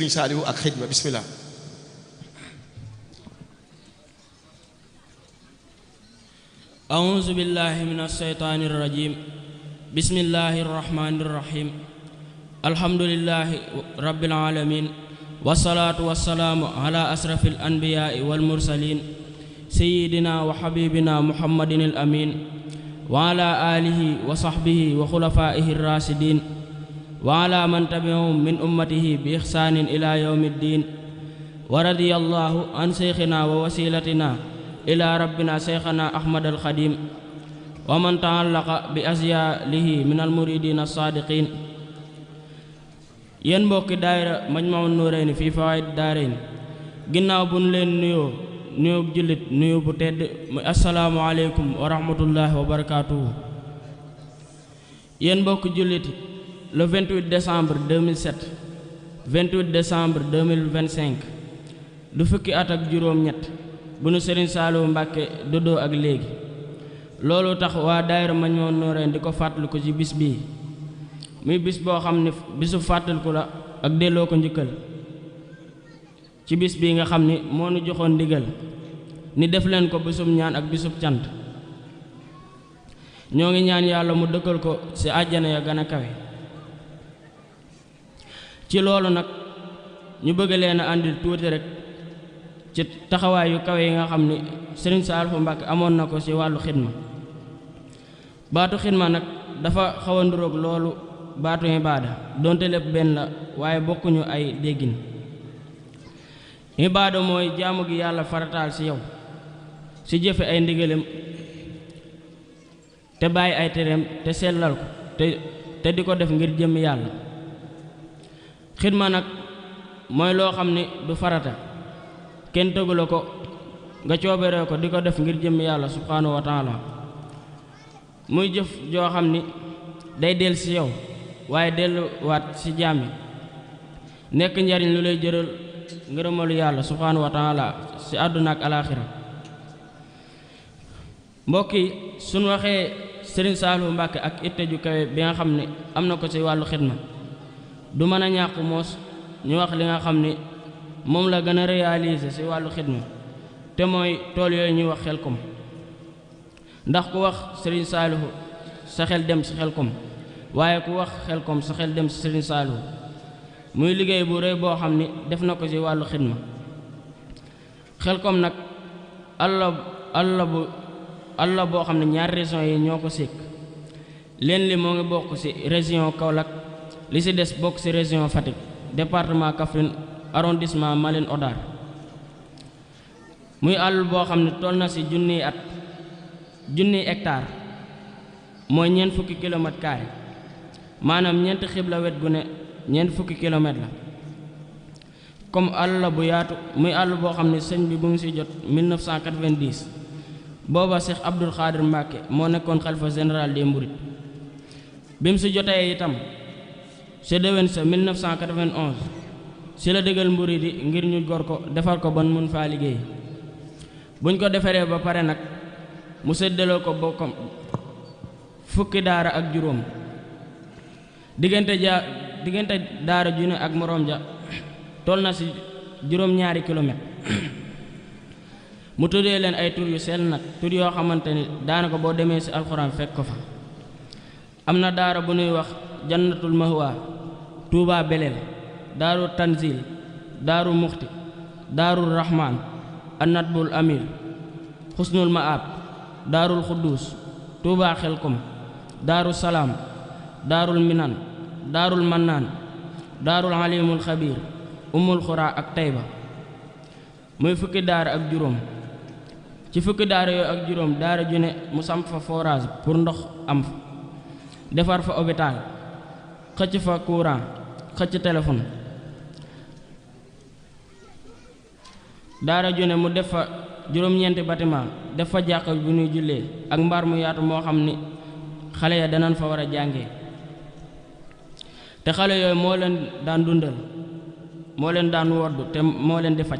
Sëriñ Saalihu ak xidma bismillah. أعوذ بالله من الشيطان الرجيم بسم الله الرحمن الرحيم الحمد لله رب العالمين والصلاة والسلام على أشرف الأنبياء والمرسلين سيدنا وحبيبنا محمد الأمين وعلى آله وصحبه وخلفائه الراشدين وعلى من تبعهم من أمته بإحسان إلى يوم الدين ورضي الله عن شيخنا ووسيلتنا إلى ربنا شيخنا أحمد الخديم ومن تعلق بأزياله من المريدين الصادقين yéen mbokki daayira Majmahun Nurayni fii Fawaa'id Daarayni ginnaaw bu ñu leen nuyoo jullit nuyoo bu tedd muy assalaamu aleykum wa rahmatullahi wa barakaatuhu. yéen mbokki jullit le 28 décembre 2007 28 décembre 2025 du fukki at ak juróom-ñett bu nu Sëriñ Saalihu Mbàkke doddoo ak léegi loolu tax waa daayira Majmahun Nurayni di ko fàttaliku ci bis bii muy bis boo xam ne bisu fàttaliku la ak delloo ko njukkal ci bis bii nga xam ni moo nu joxoon ndigal ni def leen ko bisub ñaan ak bisub cant ñoo ngi ñaan yàlla mu dëkkal ko ci àjjana ya gën a kawe. ci loolu nag ñu bëgg leen a àndil tuuti rek ci taxawaay yu kawe yi nga xam ni Sëriñ Saalihu Mbàkke amoon na ko ci wàllu xidma. baatu xidma nag dafa xaw a nduroog loolu baatu ibaada donte lépp benn la waaye bokkuñu ay déggin. ibaada mooy jaamu gi yàlla farataal ci yow ci jëfe ay ndigalam te bàyyi ay tereem te sellal ko te di ko def ngir jëmm yàlla. xidma nag mooy loo xam ni du farata kenn tëggu la ko nga cooberee ko di ko def ngir jëmm yàlla subhaanahu wa taala muy jëf joo xam ni day del ci yow waaye delluwaat ci jaam yi nekk njariñ lu lay jëral ngërëmalu yàlla subhaanahu wa taala ci àdduna ak alaaxira. mbokk yi suñ waxee Sëriñ Saalihu Mbàkke ak itte ju kawe bi nga xam ne am na ko ci wàllu xidma du mën a ñàkk moos ñu wax li nga xam ni moom la gën a réaliser ci wàllu xidma te mooy tool yooyu ñuy wax Xelkom. ndax ku wax Sëriñ Saalihu sa xel dem ci Xelkom waaye ku wax Xelkom sa xel dem ci Sëriñ Saalihu muy liggéey bu rëy boo xam ni def na ko ci wàllu xidma. Xelkom nag àll boo xam ne ñaari régions yi ñoo ko sékk leen li moo ngi bokk ci région Kaolack li ci des bokk ci région Fatick département Kaffrine arrondissement Malem Hodar. muy àll boo xam ne toll na ci junniy hectare mooy ñeent fukki kilomètre carré maanaam ñeenti xibla wet gu ne ñeent fukki kilomètre la. comme àll bu yaatu muy àll boo xam ne sëñ bi bu ngi ci jot 1990 booba Cheikh Abdoul Khadir Mbacke moo nekkoon xalifa général des Mourides bi mu ci jotee itam ci déwén sa 1991 ci la dëggal Mouride yi ngir ñu gor ko defar ko ban mun faa liggéey. buñ ko defaree ba pare nag mu séddaloo ko bokkam fukki daara ak juróom diggante daara ju ne ak moroom ja toll na ci juróom-ñaari kilomètre. mu tuddee leen ay tur yu sell nag tur yoo xamante ni daanaka boo demee ci alxuraan fekk ko fa. am na daara bu ñuy wax jannatul mahwa Touba Belel daaru tanzil daaru muxti daaru rahman annatbul amil xusnul maab daarul xuddus Touba Xelkom daaru salaam daarul minan daarul mannaan daarul alimul xabiir umul xuraa ak tayba muy fukki daara ak juróom. ci fukki daara yooyu ak juróom daara ju ne mu samp fa forage pour ndox am fa defar fa hôpital xëcc fa courant xëcc téléphone. daara ju ne mu def fa juróom-ñeenti bâtiment def fa jàkka bu ñuy jullee ak mbaar mu yaatu moo xam ni xale ya danañ fa war a jàngee te xale yooyu moo leen daan dundal moo leen daan woddu te moo leen di faj.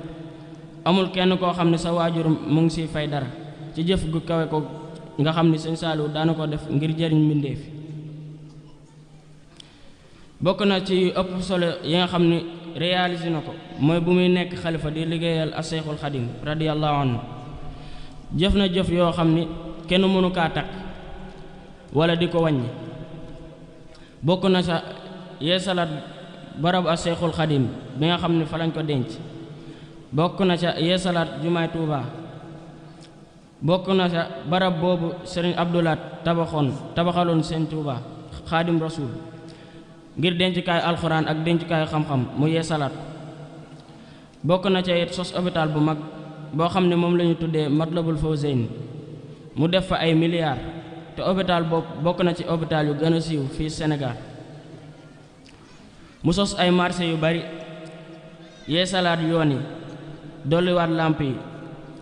amul kenn koo xam ne sa waajur mu ngi ciy fay dara ci jëf gu kawe ko nga xam ni Sëñ Saalihu daana ko def ngir jëriñ mbindéef. bokk na ci ëpp solo yi nga xam ni réalisé na ko mooy bu muy nekk xalifa di liggéeyal a Seexul Xadim radiyallahu anhu jëf na jëf yoo xam ni kenn mënu kaa takk wala di ko wàññi. bokk na sa yeesalaat barab a Seexul Xadim bi nga xam ne fa lañ ko denc. bokk na ca yeesalaat jumaay Tuuba. bokk na ca barab boobu Sëriñ Abdulaat tabaxaloon Sëriñ Tuuba Xaadim Rasuul ngir dencukaay alxuraan ak dencukaay xam-xam mu yeesalaat. bokk na ca it sos hôpital bu mag boo xam ne moom la ñu tuddee Matlabul Fawzayni mu def fa ay milliards te hôpital boobu bokk na ci hôpital yu gën a siiw fii Sénégal. mu sos ay marché yu bari yeesalaat yoon yi dolliwaat làmp yi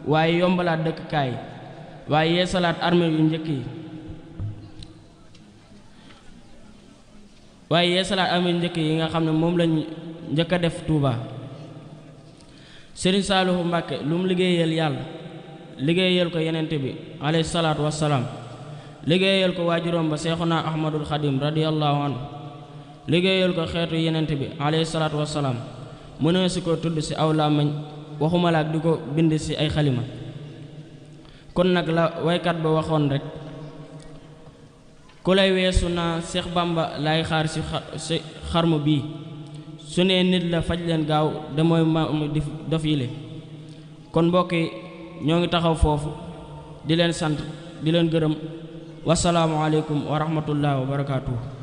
waaye yombalaat dëkkukaay waaye yeesalaat armée yu njëkk yi nga xam ne moom lañ njëkk a def Touba. Sëriñ Saalihu Mbàkke lu mu liggéeyal yàlla liggéeyal ko yenente bi alayhi salaatu wassalaam liggéeyal ko waajuróom ba Seexuna Ahmadul Xadim radiyallahu anhu liggéeyal ko xeetu yenente bi alayhi salaatu wassalaam mënee si ko tudd ci aw làmmiñ waxuma la ak di ko bind ci ay xalima. kon nag la waykat ba waxoon rek ku lay weesu naa Seex Bamba lay xaar ci xarmu bii su nee nit la faj leen gaaw de mooy ma di dof yile. kon mbokk yi ñoo ngi taxaw foofu di leen sant di leen gërëm wasalaamu aleykum wa rahmatullahi wa barakaatuhu.